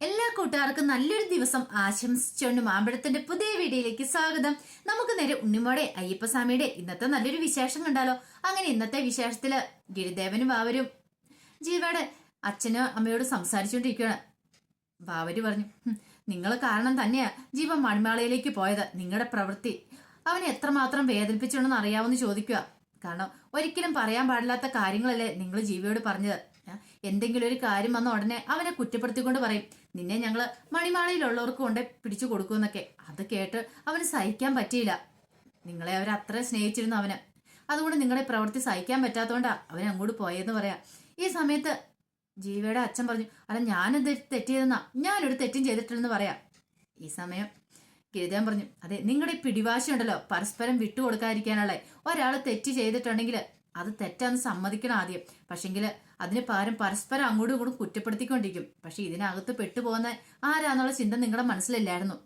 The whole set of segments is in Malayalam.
എല്ലാ കൂട്ടുകാർക്കും നല്ലൊരു ദിവസം ആശംസിച്ചുകൊണ്ട് മാമ്പഴത്തിന്റെ പുതിയ വീഡിയോയിലേക്ക് സ്വാഗതം. നമുക്ക് നേരെ ഉണ്ണിമോടെ അയ്യപ്പസ്വാമിയുടെ ഇന്നത്തെ നല്ലൊരു വിശേഷം കണ്ടാലോ. അങ്ങനെ ഇന്നത്തെ വിശേഷത്തില് ഗിരിദേവനും ബാവരും ജീവയുടെ അച്ഛനും അമ്മയോട് സംസാരിച്ചുകൊണ്ടിരിക്കുകയാണ്. ബാവര് പറഞ്ഞു, നിങ്ങൾ കാരണം തന്നെയാ ജീവ മണിമാളയിലേക്ക് പോയത്. നിങ്ങളുടെ പ്രവൃത്തി അവനെ എത്രമാത്രം വേദനിപ്പിച്ചിട്ടുണ്ടെന്ന് അറിയാമെന്ന് ചോദിക്കുക. കാരണം ഒരിക്കലും പറയാൻ പാടില്ലാത്ത കാര്യങ്ങളല്ലേ നിങ്ങൾ ജീവയോട് പറഞ്ഞത്. എന്തെങ്കിലും ഒരു കാര്യം വന്ന ഉടനെ അവനെ കുറ്റപ്പെടുത്തിക്കൊണ്ട് പറയും, നിന്നെ ഞങ്ങള് മണിമാളയിലുള്ളവർക്ക് കൊണ്ട് പിടിച്ചു കൊടുക്കുമെന്നൊക്കെ. അത് കേട്ട് അവന് സഹിക്കാൻ പറ്റിയില്ല. നിങ്ങളെ അവർ അത്ര സ്നേഹിച്ചിരുന്നു അവന്. അതുകൊണ്ട് നിങ്ങളെ പ്രവൃത്തി സഹിക്കാൻ പറ്റാത്തതുകൊണ്ടാ അവൻ അങ്ങോട്ട് പോയെന്ന് പറയാം. ഈ സമയത്ത് ജീവയുടെ അച്ഛൻ പറഞ്ഞു, അല്ല ഞാനെന്ത് തെറ്റ് ചെയ്തെന്നാ, ഞാനൊരു തെറ്റും ചെയ്തിട്ടില്ലെന്ന് പറയാം. ഈ സമയം ഗിരിജൻ പറഞ്ഞു, അതെ നിങ്ങളുടെ ഈ പിടിവാശി ഉണ്ടല്ലോ പരസ്പരം വിട്ടുകൊടുക്കാതിരിക്കാനുള്ള. ഒരാൾ തെറ്റ് ചെയ്തിട്ടുണ്ടെങ്കിൽ അത് തെറ്റാന്ന് സമ്മതിക്കണം ആദ്യം. പക്ഷെങ്കില് അതിന് പകരം പരസ്പരം അങ്ങോട്ടും ഇങ്ങോട്ടും കുറ്റപ്പെടുത്തിക്കൊണ്ടിരിക്കും. പക്ഷെ ഇതിനകത്ത് പെട്ടുപോകുന്ന ആരാന്നുള്ള ചിന്ത നിങ്ങളുടെ മനസ്സിലില്ലായിരുന്നു.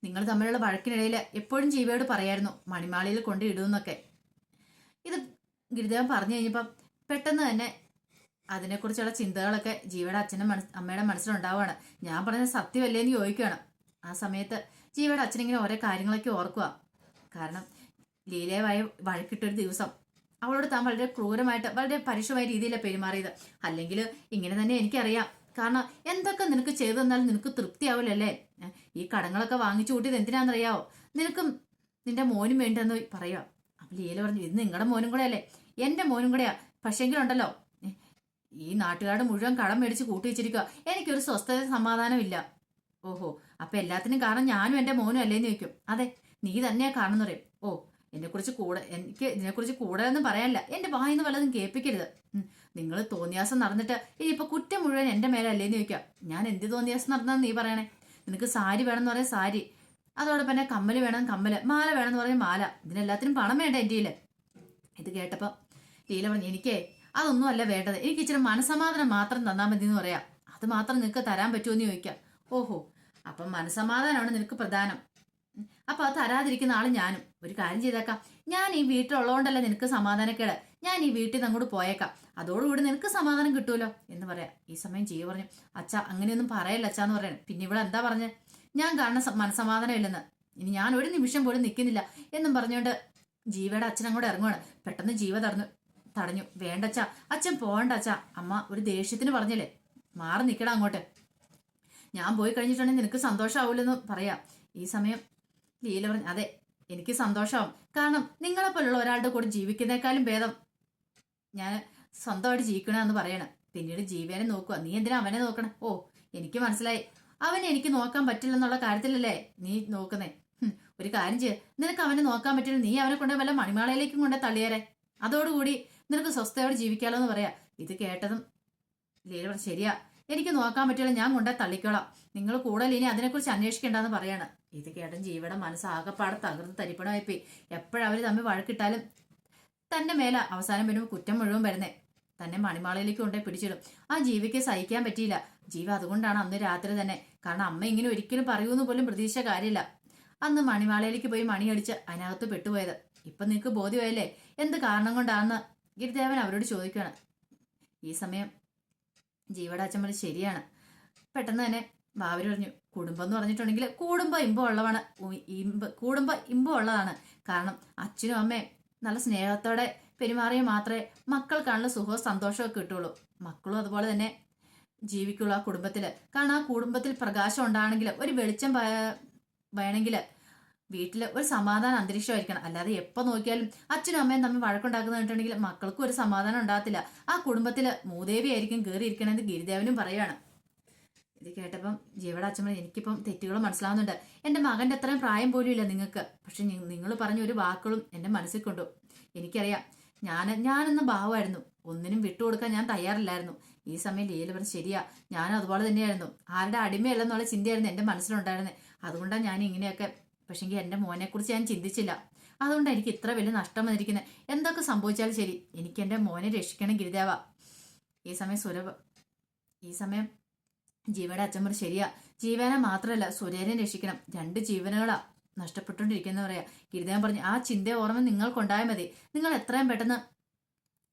നിങ്ങൾ തമ്മിലുള്ള വഴക്കിനിടയിൽ എപ്പോഴും ജീവയോട് പറയായിരുന്നു മണിമാളിയിൽ കൊണ്ട് ഇടുമെന്നൊക്കെ. ഇത് ഗിരിദേവൻ പറഞ്ഞു കഴിഞ്ഞപ്പം പെട്ടെന്ന് തന്നെ അതിനെക്കുറിച്ചുള്ള ചിന്തകളൊക്കെ ജീവയുടെ അച്ഛനും അമ്മയുടെ മനസ്സിലുണ്ടാവുകയാണ്. ഞാൻ പറഞ്ഞത് സത്യമല്ലേന്ന് ചോദിക്കുകയാണ്. ആ സമയത്ത് ജീവയുടെ അച്ഛനിങ്ങനെ ഓരോ കാര്യങ്ങളൊക്കെ ഓർക്കുക. കാരണം ലീലയുമായി വഴക്കിട്ടൊരു ദിവസം അവളോട് താൻ വളരെ ക്രൂരമായിട്ട് വളരെ പരുഷമായ രീതിയിലാണ് പെരുമാറിയത്. അല്ലെങ്കിൽ ഇങ്ങനെ തന്നെ എനിക്കറിയാം. കാരണം എന്തൊക്കെ നിനക്ക് ചെയ്തു തന്നാലും നിനക്ക് തൃപ്തിയാവില്ലല്ലേ. ഈ കടങ്ങളൊക്കെ വാങ്ങിച്ചു കൂട്ടിയത് എന്തിനാണെന്നറിയാവോ, നിനക്കും നിന്റെ മോനും വേണ്ടെന്ന് പറയുക. അപ്പൊ ലീല പറഞ്ഞു, ഇത് നിങ്ങളുടെ മോനും കൂടെ അല്ലേ, എന്റെ മോനും കൂടെയാ. പക്ഷെങ്കിലുണ്ടല്ലോ ഈ നാട്ടുകാട് മുഴുവൻ കടം മേടിച്ച് കൂട്ടി വെച്ചിരിക്കുക. എനിക്കൊരു സ്വസ്ഥത സമാധാനമില്ല. ഓഹോ, അപ്പൊ എല്ലാത്തിനും കാരണം ഞാനും എന്റെ മോനും അല്ലേന്ന് ചോദിക്കും. അതെ നീ തന്നെയാ കാരണം എന്ന് പറയും. ഓ എനിക്ക് ഇതിനെക്കുറിച്ച് കൂടുതലൊന്നും പറയാനില്ല. എന്റെ വായിന്ന് വല്ലതും കേൾപ്പിക്കരുത്. നിങ്ങൾ തോന്നിയാസം നടന്നിട്ട് ഇനിയിപ്പൊ കുറ്റം മുഴുവൻ എന്റെ മേലല്ലേന്ന് ചോദിക്കാം. ഞാൻ എന്ത് തോന്നിയാസം നടന്നെന്ന് നീ പറയണേ. നിനക്ക് സാരി വേണമെന്ന് പറയാൻ സാരി, അതോടൊപ്പം തന്നെ കമ്മല് വേണം കമ്മല്, മാല വേണമെന്ന് പറയാൻ മാല, ഇതിനെല്ലാത്തിനും പണം വേണ്ട എന്റെ കയ്യില്. ഇത് കേട്ടപ്പോ ലീല പറഞ്ഞു, എനിക്കേ അതൊന്നും അല്ല വേണ്ടത്. എനിക്ക് ഇച്ചിരി മനസമാധാനം മാത്രം തന്നാൽ മതി എന്ന് പറയാം. അത് മാത്രം നിനക്ക് തരാൻ പറ്റുമെന്ന് ചോദിക്കാം. ഓഹോ, അപ്പം മനസമാധാനമാണ് നിനക്ക് പ്രധാനം. അപ്പൊ അത് തരാതിരിക്കുന്ന ആള് ഞാനും. ഒരു കാര്യം ചെയ്തേക്കാം, ഞാൻ ഈ വീട്ടിലുള്ളതുകൊണ്ടല്ലേ നിനക്ക് സമാധാനക്കേട്. ഞാൻ ഈ വീട്ടിൽ നിന്ന് അങ്ങോട്ട് പോയേക്കാം, അതോടുകൂടി നിനക്ക് സമാധാനം കിട്ടുമല്ലോ എന്ന് പറയാം. ഈ സമയം ജീവ പറഞ്ഞു, അച്ഛ അങ്ങനെയൊന്നും പറയല്ല അച്ഛാന്ന് പറയണം. പിന്നെ ഇവിടെ എന്താ പറഞ്ഞ, ഞാൻ കാണുന്ന മനസമാധാനം ഇല്ലെന്ന്, ഇനി ഞാൻ ഒരു നിമിഷം പോലും നിൽക്കുന്നില്ല എന്നും പറഞ്ഞുകൊണ്ട് ജീവയുടെ അച്ഛൻ അങ്ങോട്ട് ഇറങ്ങുവാണ്. പെട്ടെന്ന് ജീവ തടഞ്ഞു. വേണ്ടച്ച, അച്ഛൻ പോകണ്ട അച്ഛ, അമ്മ ഒരു ദേഷ്യത്തിന് പറഞ്ഞില്ലേ, മാറി നിൽക്കണം അങ്ങോട്ട്. ഞാൻ പോയി കഴിഞ്ഞിട്ടുണ്ടെങ്കിൽ നിനക്ക് സന്തോഷമാവില്ലെന്ന് പറയാം. ഈ സമയം ലീല പറഞ്ഞു, അതെ എനിക്ക് സന്തോഷമാവും. കാരണം നിങ്ങളെപ്പോലുള്ള ഒരാളുടെ കൂടെ ജീവിക്കുന്നേക്കാളും ഭേദം ഞാൻ സ്വന്തമായിട്ട് ജീവിക്കണമെന്ന് പറയണം. പിന്നീട് ജീവനെ നോക്കുക. നീ എന്തിനാ അവനെ നോക്കണം? ഓ എനിക്ക് മനസ്സിലായി, അവനെ എനിക്ക് നോക്കാൻ പറ്റില്ലെന്നുള്ള കാര്യത്തിലല്ലേ നീ നോക്കുന്നേ. ഒരു കാര്യം ചെയ്യ, നിനക്ക് അവനെ നോക്കാൻ പറ്റില്ല, നീ അവനെ കൊണ്ട് വല്ല മണിമാളയിലേക്കും കൊണ്ട് തള്ളിയേരെ, അതോടുകൂടി നിനക്ക് സ്വസ്ഥയോടെ ജീവിക്കാലോ എന്ന് പറയാ. ഇത് കേട്ടതും ലീല പറഞ്ഞു, ശരിയാ എനിക്ക് നോക്കാൻ പറ്റില്ല, ഞാൻ കൊണ്ടേ തള്ളിക്കോളാം, നിങ്ങൾ കൂടുതൽ ഇനി അതിനെക്കുറിച്ച് അന്വേഷിക്കേണ്ടെന്ന് പറയാണ്. ഇത് കേട്ടൻ ജീവയുടെ മനസ്സ് ആകെപ്പാടെ തകർന്ന് തരിപ്പണമായിപ്പോയി. എപ്പോഴവര് തമ്മിൽ വഴക്കിട്ടാലും തന്റെ മേലെ അവസാനം വരുമ്പോൾ കുറ്റം മുഴുവൻ വരുന്നേ. തന്നെ മണിമാളയിലേക്ക് കൊണ്ടേ പിടിച്ചിടും. ആ ജീവിക്ക് സഹിക്കാൻ പറ്റിയില്ല. ജീവ അതുകൊണ്ടാണ് അന്ന് രാത്രി തന്നെ, കാരണം അമ്മ ഇങ്ങനെ ഒരിക്കലും പറയൂന്ന് പോലും പ്രതീക്ഷിച്ച കാര്യമില്ല, അന്ന് മണിമാളയിലേക്ക് പോയി മണിയടിച്ച് അതിനകത്ത് പെട്ടുപോയത്. ഇപ്പൊ നിനക്ക് ബോധ്യമായല്ലേ എന്ത് കാരണം കൊണ്ടാണെന്ന് ഗിരിദേവൻ അവരോട് ചോദിക്കുകയാണ്. ഈ സമയം ജീവയുടെ അച്ഛൻ പറഞ്ഞു, ശരിയാണ്. പെട്ടെന്ന് തന്നെ ബാവര് പറഞ്ഞു, കുടുംബം എന്ന് പറഞ്ഞിട്ടുണ്ടെങ്കിൽ കുടുംബം ഇമ്പം ഉള്ളതാണ്, കുടുംബം ഇമ്പം ഉള്ളതാണ്. കാരണം അച്ഛനും അമ്മയും നല്ല സ്നേഹത്തോടെ പെരുമാറിയാൽ മാത്രമേ മക്കൾക്കാണുള്ള സുഖവും സന്തോഷവും കിട്ടുള്ളൂ. മക്കളും അതുപോലെ തന്നെ ജീവിക്കുള്ളൂ ആ കുടുംബത്തില്. കാരണം ആ കുടുംബത്തിൽ പ്രകാശം ഉണ്ടാണെങ്കിൽ, ഒരു വെളിച്ചം വേണമെങ്കിൽ വീട്ടിൽ ഒരു സമാധാന അന്തരീക്ഷമായിരിക്കണം. അല്ലാതെ എപ്പോൾ നോക്കിയാലും അച്ഛനും അമ്മയും തമ്മിൽ വഴക്കുണ്ടാക്കുന്നുണ്ടെങ്കിൽ മക്കൾക്കും ഒരു സമാധാനം ഉണ്ടാകത്തില്ല. ആ കുടുംബത്തില് മൂദേവി ആയിരിക്കും കയറി ഇരിക്കണമെന്ന് ഗിരിദേവനും പറയുകയാണ്. ഇത് കേട്ടപ്പം ജീവയുടെ അച്ഛൻ പറഞ്ഞു, എനിക്കിപ്പം തെറ്റുകൾ മനസ്സിലാവുന്നുണ്ട്. എൻ്റെ മകൻ്റെ അത്രയും പ്രായം പോലും ഇല്ല നിങ്ങൾക്ക്, പക്ഷെ നിങ്ങൾ പറഞ്ഞ ഒരു വാക്കുകളും എൻ്റെ മനസ്സിൽ കൊണ്ടു. എനിക്കറിയാം ഞാനെന്ന ഭാവമായിരുന്നു, ഒന്നിനും വിട്ടുകൊടുക്കാൻ ഞാൻ തയ്യാറില്ലായിരുന്നു. ഈ സമയം ലീല പറഞ്ഞു, ശരിയാ ഞാനും അതുപോലെ തന്നെയായിരുന്നു, ആരുടെ അടിമയല്ലെന്നുള്ള ചിന്തയായിരുന്നു എൻ്റെ മനസ്സിലുണ്ടായിരുന്നത്. അതുകൊണ്ടാണ് ഞാൻ ഇങ്ങനെയൊക്കെ. പക്ഷെങ്കിൽ എൻ്റെ മോനെക്കുറിച്ച് ഞാൻ ചിന്തിച്ചില്ല, അതുകൊണ്ടാണ് എനിക്ക് ഇത്ര വലിയ നഷ്ടം വന്നിരിക്കുന്നത്. എന്തൊക്കെ സംഭവിച്ചാലും ശരി, എനിക്ക് എൻ്റെ മോനെ രക്ഷിക്കണം ഗിരിദേവ. ഈ സമയം ജീവയുടെ അച്ഛൻ പറഞ്ഞു, ശരിയാ ജീവനെ മാത്രമല്ല സുരേനെ രക്ഷിക്കണം, 2 ജീവനുകളാ നഷ്ടപ്പെട്ടുകൊണ്ടിരിക്കുന്ന പറയാ. ഗിരിദേവൻ പറഞ്ഞു, ആ ചിന്തയെ ഓർമ്മ നിങ്ങൾക്കുണ്ടായാൽ മതി. നിങ്ങൾ എത്രയും പെട്ടെന്ന്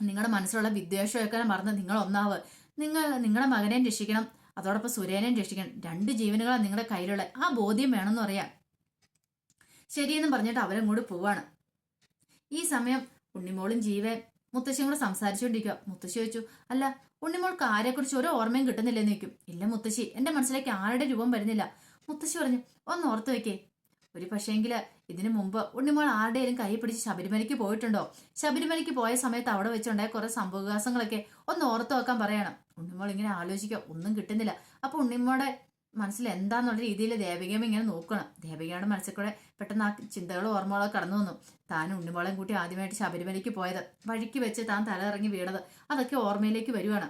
നിങ്ങളുടെ മനസ്സിലുള്ള വിദ്വേഷമൊക്കെ മറന്ന് നിങ്ങൾ ഒന്നാവ്. നിങ്ങളുടെ മകനെ രക്ഷിക്കണം, അതോടൊപ്പം സുരേനെയും രക്ഷിക്കണം. 2 ജീവനുകളാണ് നിങ്ങളുടെ കയ്യിലുള്ള, ആ ബോധ്യം വേണമെന്ന് പറയാം. ശരിയെന്നും പറഞ്ഞിട്ട് അവരങ്ങോട്ട് പോവാണ്. ഈ സമയം ഉണ്ണിമോളും ജീവൻ മുത്തശ്ശിയും കൂടെ സംസാരിച്ചുകൊണ്ടിരിക്കുക. മുത്തശ്ശി ചോദിച്ചു, അല്ല ഉണ്ണിമോൾക്ക് ആരെക്കുറിച്ച് ഒരു ഓർമ്മയും കിട്ടുന്നില്ലെന്ന് ചോദിക്കും. ഇല്ല മുത്തശ്ശി, എന്റെ മനസ്സിലേക്ക് ആരുടെ രൂപം വരുന്നില്ല. മുത്തശ്ശി പറഞ്ഞു, ഒന്ന് ഓർത്ത് വെക്കേ, ഒരു പക്ഷേങ്കില് ഇതിനു മുമ്പ് ഉണ്ണിമോൾ ആരുടെയും കൈ പിടിച്ച് ശബരിമലയ്ക്ക് പോയിട്ടുണ്ടോ? ശബരിമലയ്ക്ക് പോയ സമയത്ത് അവിടെ വെച്ചുണ്ടായ കുറെ സംഭവവികാസങ്ങളൊക്കെ ഒന്ന് ഓർത്ത് വെക്കാൻ പറയണം. ഉണ്ണിമോൾ ഇങ്ങനെ ആലോചിക്കുക, ഒന്നും കിട്ടുന്നില്ല. അപ്പൊ ഉണ്ണിമോളുടെ മനസ്സിൽ എന്താന്നുള്ള രീതിയിൽ ദേവികമ്മ ഇങ്ങനെ നോക്കണം. ദേവികയുടെ മനസ്സിൽ കൂടെ പെട്ടെന്ന് ആ ചിന്തകളും ഓർമ്മകളൊക്കെ കടന്നു വന്നു. താൻ ഉണ്ണിമോളെയും കൂട്ടി ആദ്യമായിട്ട് ശബരിമലയ്ക്ക് പോയത്, വഴിക്ക് വെച്ച് താൻ തലയിറങ്ങി വീണത്, അതൊക്കെ ഓർമ്മയിലേക്ക് വരുവാണ്.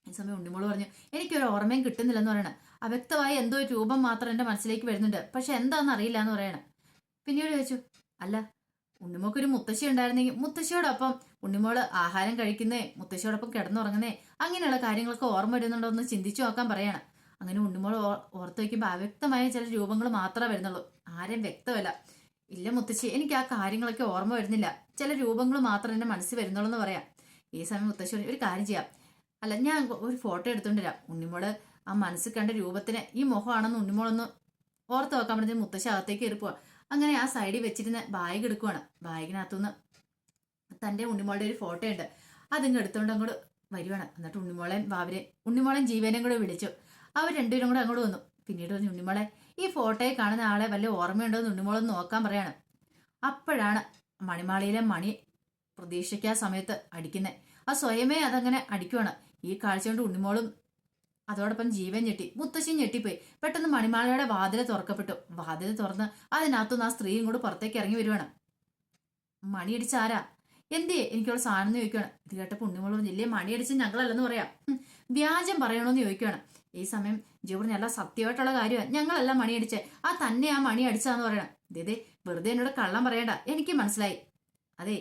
ഈ സമയം ഉണ്ണിമോള് പറഞ്ഞു, എനിക്കൊരു ഓർമ്മയും കിട്ടുന്നില്ലെന്ന് പറയണം. അവ്യക്തമായി എന്തോ ഒരു രൂപം മാത്രം എന്റെ മനസ്സിലേക്ക് വരുന്നുണ്ട്, പക്ഷെ എന്താണെന്ന് അറിയില്ല എന്ന് പറയണം. പിന്നീട് ചോദിച്ചു, അല്ല ഉണ്ണിമോക്കൊരു മുത്തശ്ശി ഉണ്ടായിരുന്നെങ്കിൽ മുത്തശ്ശിയോടൊപ്പം ഉണ്ണിമോള് ആഹാരം കഴിക്കുന്നേ, മുത്തശ്ശിയോടൊപ്പം കിടന്നുറങ്ങുന്നേ, അങ്ങനെയുള്ള കാര്യങ്ങളൊക്കെ ഓർമ്മ വരുന്നുണ്ടോ എന്ന് ചിന്തിച്ചു നോക്കാൻ പറയണം. അങ്ങനെ ഉണ്ണിമോൾ ഓർത്ത് വയ്ക്കുമ്പോൾ അവ്യക്തമായ ചില രൂപങ്ങൾ മാത്രമേ വരുന്നുള്ളൂ, ആരെയും വ്യക്തമല്ല. ഇല്ല മുത്തശ്ശി, എനിക്ക് ആ കാര്യങ്ങളൊക്കെ ഓർമ്മ വരുന്നില്ല, ചില രൂപങ്ങൾ മാത്രം എന്റെ മനസ്സിൽ വരുന്നുള്ളൂ എന്ന് പറയാം. ഈ സമയം മുത്തശ്ശി ഒരു കാര്യം ചെയ്യാം, അല്ല ഞാൻ ഒരു ഫോട്ടോ എടുത്തോണ്ട് വരാം, ഉണ്ണിമോള് ആ മനസ്സിൽ കണ്ട രൂപത്തിന് ഈ മുഖമാണെന്ന് ഉണ്ണിമോളൊന്ന് ഓർത്ത് വെക്കാൻ പറ്റുന്ന മുത്തശ്ശി അകത്തേക്ക് കയറിപ്പോവാ. അങ്ങനെ ആ സൈഡിൽ വെച്ചിരുന്ന ബാഗ് എടുക്കുവാണ്. ബാഗിനകത്തുനിന്ന് തന്റെ ഉണ്ണിമോളുടെ ഒരു ഫോട്ടോ ഉണ്ട്, അതിങ്ങ് എടുത്തോണ്ട് അങ്ങോട്ട് വരുവാണ്. എന്നിട്ട് ഉണ്ണിമോളെയും ജീവനെയും കൂടെ വിളിച്ചു. അവർ രണ്ടുപേരും കൂടെ അങ്ങോട്ട് വന്നു. പിന്നീട് പറഞ്ഞു, ഉണ്ണിമോളെ ഈ ഫോട്ടോയിൽ കാണുന്ന ആളെ വല്ല ഓർമ്മയുണ്ടോ എന്ന് ഉണ്ണിമോളൊന്ന് നോക്കാൻ പറയാണ്. അപ്പോഴാണ് മണിമാളിയിലെ മണി പ്രതീക്ഷിക്കാ സമയത്ത് അടിക്കുന്നത്. ആ സ്വയമേ അതങ്ങനെ അടിക്കുവാണ്. ഈ കാഴ്ച കൊണ്ട് ഉണ്ണിമോളും അതോടൊപ്പം ജീവൻ ഞെട്ടി, മുത്തശ്ശിയും ഞെട്ടിപ്പോയി. പെട്ടെന്ന് മണിമാളയുടെ വാതിൽ തുറക്കപ്പെട്ടു. വാതിൽ തുറന്ന് അതിനകത്തുനിന്ന് ആ സ്ത്രീയും കൂടെ പുറത്തേക്ക് ഇറങ്ങി വരുവാണ്. മണിയടിച്ചാരാ, എന്തേ എനിക്കുള്ള സാധനം എന്ന് ചോദിക്കുകയാണ്. ഇത് കേട്ടപ്പോൾ ഉണ്ണിമോൾ പറഞ്ഞു, ഇല്ലേ മണിയടിച്ച് ഞങ്ങളല്ലെന്ന് പറയാം, വ്യാജം പറയണമെന്ന് ചോദിക്കുകയാണ്. ഈ സമയം ജീവൻ നല്ല സത്യമായിട്ടുള്ള കാര്യമാണ്, ഞങ്ങളല്ല മണിയടിച്ചേ, ആ തന്നെ ആ മണി അടിച്ചാന്ന് പറയണം. ഇതേ വെറുതെ എന്നോട് കള്ളം പറയണ്ട, എനിക്ക് മനസ്സിലായി. അതെ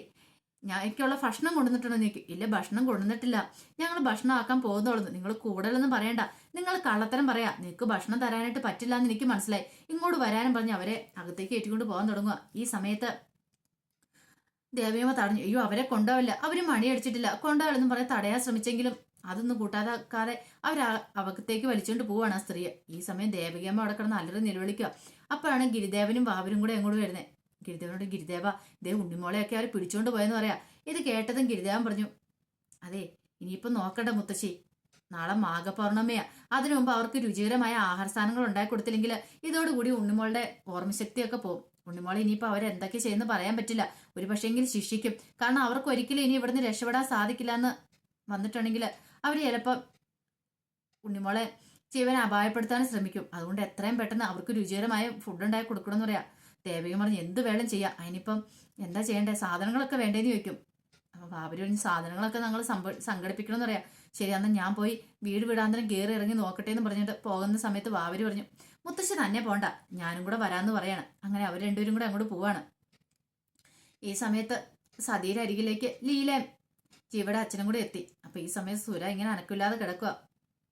ഞാൻ എനിക്കുള്ള ഭക്ഷണം കൊണ്ടുവന്നിട്ടുണ്ടെന്ന് ചോദിക്കും. ഇല്ല ഭക്ഷണം കൊണ്ടുവന്നിട്ടില്ല, ഞങ്ങൾ ഭക്ഷണം ആക്കാൻ പോകുന്നുള്ളൂ, നിങ്ങൾ കൂടുതലൊന്നും പറയണ്ട, നിങ്ങൾ കള്ളത്തരം പറയാ, നിനക്ക് ഭക്ഷണം തരാനായിട്ട് പറ്റില്ല എന്ന് എനിക്ക് മനസ്സിലായി, ഇങ്ങോട്ട് വരാനും പറഞ്ഞ് അവരെ അകത്തേക്ക് ഏറ്റിക്കൊണ്ട് പോകാൻ തുടങ്ങുക. ഈ സമയത്ത് ദേവിയമ്മ തടഞ്ഞു. അയ്യോ അവരെ കൊണ്ടുപോവില്ല, അവര് മണിയടിച്ചിട്ടില്ല, കൊണ്ടുപോകലെന്നും പറഞ്ഞ് തടയാൻ ശ്രമിച്ചെങ്കിലും അതൊന്നും കൂട്ടാതാക്കാതെ അവർ അകത്തേക്ക് വലിച്ചുകൊണ്ട് പോവാണ് ആ സ്ത്രീയെ. ഈ സമയം ദേവികമ്മ അവിടെ കിടന്ന് അലറി നിലവിളിക്കുക. അപ്പോഴാണ് ഗിരിദേവനും ബാബരും കൂടെ അങ്ങോട്ട് വരുന്നത്. ഗിരിദേവനോട്, ഗിരിദേവ ഇതേ ഉണ്ണിമോളെയൊക്കെ അവർ പിടിച്ചോണ്ട് പോയെന്ന് പറയാ. ഇത് കേട്ടതും ഗിരിദേവൻ പറഞ്ഞു, അതെ ഇനിയിപ്പം നോക്കണ്ട മുത്തശ്ശി, നാളെ മാഘപൗർണമിയാ, അതിനു മുമ്പ് അവർക്ക് രുചികരമായ ആഹാര സാധനങ്ങൾ ഉണ്ടാക്കി കൊടുത്തില്ലെങ്കിൽ ഇതോടുകൂടി ഉണ്ണിമോളുടെ ഓർമ്മശക്തിയൊക്കെ പോകും. ഉണ്ണിമോളെ ഇനിയിപ്പോൾ അവരെന്തൊക്കെ ചെയ്യുന്ന പറയാൻ പറ്റില്ല, ഒരു പക്ഷേങ്കിൽ ശിക്ഷിക്കും. കാരണം അവർക്ക് ഒരിക്കലും ഇനി ഇവിടുന്ന് രക്ഷപ്പെടാൻ സാധിക്കില്ല എന്ന് വന്നിട്ടുണ്ടെങ്കിൽ അവർ ചിലപ്പോൾ ഉണ്ണിമോളെ ജീവനെ അപായപ്പെടുത്താൻ ശ്രമിക്കും. അതുകൊണ്ട് എത്രയും പെട്ടെന്ന് അവർക്ക് രുചികരമായ ഫുഡ് ഉണ്ടാക്കി കൊടുക്കണമെന്ന് പറയാം. ദേവിക പറഞ്ഞ് എന്ത് വേണം ചെയ്യാം, അതിനിപ്പം എന്താ ചെയ്യണ്ടേ, സാധനങ്ങളൊക്കെ വേണ്ടേന്ന് ചോദിക്കും. അപ്പൊ ബാബര് പറഞ്ഞ് സാധനങ്ങളൊക്കെ ഞങ്ങൾ സംഘടിപ്പിക്കണം എന്ന് പറയാം. ശരി എന്നാൽ ഞാൻ പോയി വീട് വിടാന്തരം കയറി ഇറങ്ങി നോക്കട്ടെ എന്ന് പറഞ്ഞിട്ട് പോകുന്ന സമയത്ത് ബാബര് പറഞ്ഞു, മുത്തശ്ശി തന്നെ പോണ്ട, ഞാനും കൂടെ വരാമെന്ന് പറയാണ്. അങ്ങനെ അവർ രണ്ടുപേരും കൂടെ അങ്ങോട്ട് പോവാണ്. ഈ സമയത്ത് സതിയുടെ അരികിലേക്ക് ലീലയും ജീവയുടെ അച്ഛനും കൂടെ എത്തി. അപ്പൊ ഈ സമയം സുര ഇങ്ങനെ അനക്കില്ലാതെ കിടക്കുക.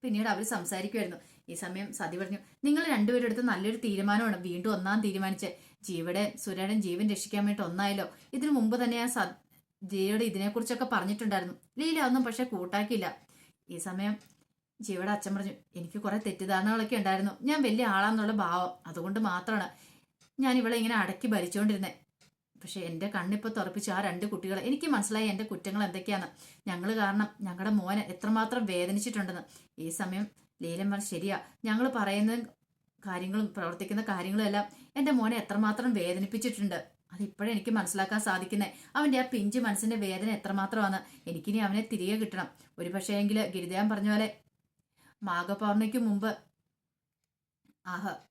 പിന്നീട് അവർ സംസാരിക്കുമായിരുന്നു. ഈ സമയം സതി പറഞ്ഞു, നിങ്ങൾ രണ്ടുപേരും എടുത്ത് നല്ലൊരു തീരുമാനമാണ് വീണ്ടും ഒന്നാം തീരുമാനിച്ച്, ജീവയുടെ സുരയുടെ ജീവൻ രക്ഷിക്കാൻ വേണ്ടി ഒന്നായല്ലോ. ഇതിനു മുമ്പ് തന്നെ ആ ജീവയുടെ ഇതിനെക്കുറിച്ചൊക്കെ പറഞ്ഞിട്ടുണ്ടായിരുന്നു. ലീല ഒന്നും പക്ഷെ കൂട്ടാക്കിയില്ല. ഈ സമയം ജീവയുടെ അച്ഛൻ പറഞ്ഞു, എനിക്ക് കുറെ തെറ്റിദ്ധാരണകളൊക്കെ ഉണ്ടായിരുന്നു, ഞാൻ വലിയ ആളാന്നുള്ള ഭാവം, അതുകൊണ്ട് മാത്രമാണ് ഞാൻ ഇവളെ ഇങ്ങനെ അടക്കി ഭരിച്ചുകൊണ്ടിരുന്നത്. പക്ഷെ എൻ്റെ കണ്ണിപ്പോൾ തുറപ്പിച്ചു ആ 2 കുട്ടികളെ, എനിക്ക് മനസ്സിലായി എൻ്റെ കുറ്റങ്ങൾ എന്തൊക്കെയാണ്, ഞങ്ങൾ കാരണം ഞങ്ങളുടെ മോനെ എത്രമാത്രം വേദനിച്ചിട്ടുണ്ടെന്ന്. ഈ സമയം ലീലമ്മ ശരിയാ, ഞങ്ങൾ പറയുന്ന കാര്യങ്ങളും പ്രവർത്തിക്കുന്ന കാര്യങ്ങളും എല്ലാം എൻ്റെ മോനെ എത്രമാത്രം വേദനിപ്പിച്ചിട്ടുണ്ട്, അതിപ്പോഴേ എനിക്ക് മനസ്സിലാക്കാൻ സാധിക്കുന്നത്. അവൻ്റെ ആ പിഞ്ച് മനസ്സിന്റെ വേദന എത്രമാത്രമാണ്, എനിക്കിനി അവനെ തിരികെ കിട്ടണം. ഒരു പക്ഷേ എങ്കിൽ ഗിരിദേവൻ പറഞ്ഞ പോലെ മാഘപൗർണമിക്ക് മുമ്പ്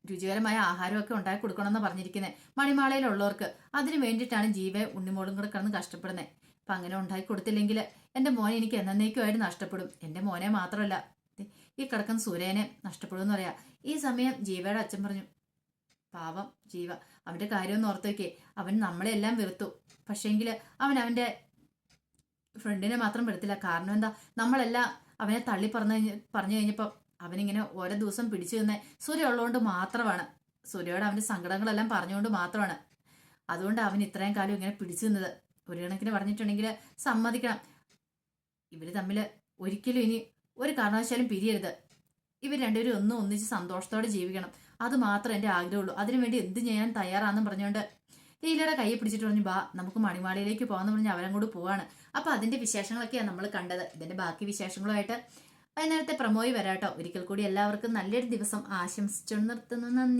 രുചികരമായ ആഹാരമൊക്കെ ഉണ്ടാക്കി കൊടുക്കണമെന്ന് പറഞ്ഞിരിക്കുന്നത് മണിമാളയിലുള്ളവർക്ക്. അതിനു വേണ്ടിയിട്ടാണ് ജീവ ഉണ്ണിമോളും കൂടെ കിടന്ന് കഷ്ടപ്പെടുന്നത്. അപ്പൊ അങ്ങനെ ഉണ്ടാക്കി കൊടുത്തില്ലെങ്കിൽ എൻ്റെ മോനെ എനിക്ക് എന്നേക്കുമായിട്ട് നഷ്ടപ്പെടും. എൻ്റെ മോനെ മാത്രമല്ല ഈ കിടക്കുന്ന സൂര്യനെ നഷ്ടപ്പെടും എന്ന് പറയാ. ഈ സമയം ജീവയുടെ അച്ഛൻ പറഞ്ഞു, പാവം ജീവ, അവന്റെ കാര്യമൊന്നും ഓർത്ത് വയ്ക്കേ, അവൻ നമ്മളെല്ലാം വെറുത്തു, പക്ഷേങ്കിൽ അവന്റെ ഫ്രണ്ടിനെ മാത്രം വെറുത്തില്ല. കാരണം എന്താ, നമ്മളെല്ലാം അവനെ തള്ളി പറഞ്ഞു കഴിഞ്ഞപ്പോൾ അവനിങ്ങനെ ഓരോ ദിവസം പിടിച്ചു തന്നെ സൂര്യ ഉള്ളതുകൊണ്ട് മാത്രമാണ്, സൂര്യയോട് അവന്റെ സങ്കടങ്ങളെല്ലാം പറഞ്ഞുകൊണ്ട് മാത്രമാണ്. അതുകൊണ്ട് അവൻ ഇത്രയും കാലം ഇങ്ങനെ പിടിച്ചു നിന്നത്. ഒരു കണക്കിന് പറഞ്ഞിട്ടുണ്ടെങ്കിൽ സമ്മതിക്കണം, ഇവര് തമ്മിൽ ഒരിക്കലും ഇനി ഒരു കാരണവശാലും പിരിയരുത്. ഇവർ രണ്ടുപേരും ഒന്നും ഒന്നിച്ച് സന്തോഷത്തോടെ ജീവിക്കണം. അത് മാത്രം എൻ്റെ ആഗ്രഹമുള്ളൂ. അതിനുവേണ്ടി എന്ത് ചെയ്യാൻ തയ്യാറാണെന്നും പറഞ്ഞുകൊണ്ട് ലീലയുടെ കൈ പിടിച്ചിട്ട് പറഞ്ഞു, ബാ നമുക്ക് മണിമാളിയിലേക്ക് പോകാന്ന് പറഞ്ഞ് അവരങ്ങോട്ട് പോവാണ്. അപ്പൊ അതിന്റെ വിശേഷങ്ങളൊക്കെയാണ് നമ്മൾ കണ്ടത്. ഇതിന്റെ ബാക്കി വിശേഷങ്ങളുമായിട്ട് വൈകുന്നേരത്തെ പ്രമോയി വരാട്ടോ. ഒരിക്കൽ കൂടി എല്ലാവർക്കും നല്ലൊരു ദിവസം ആശംസിച്ചു നിർത്തുന്നു. നന്ദി.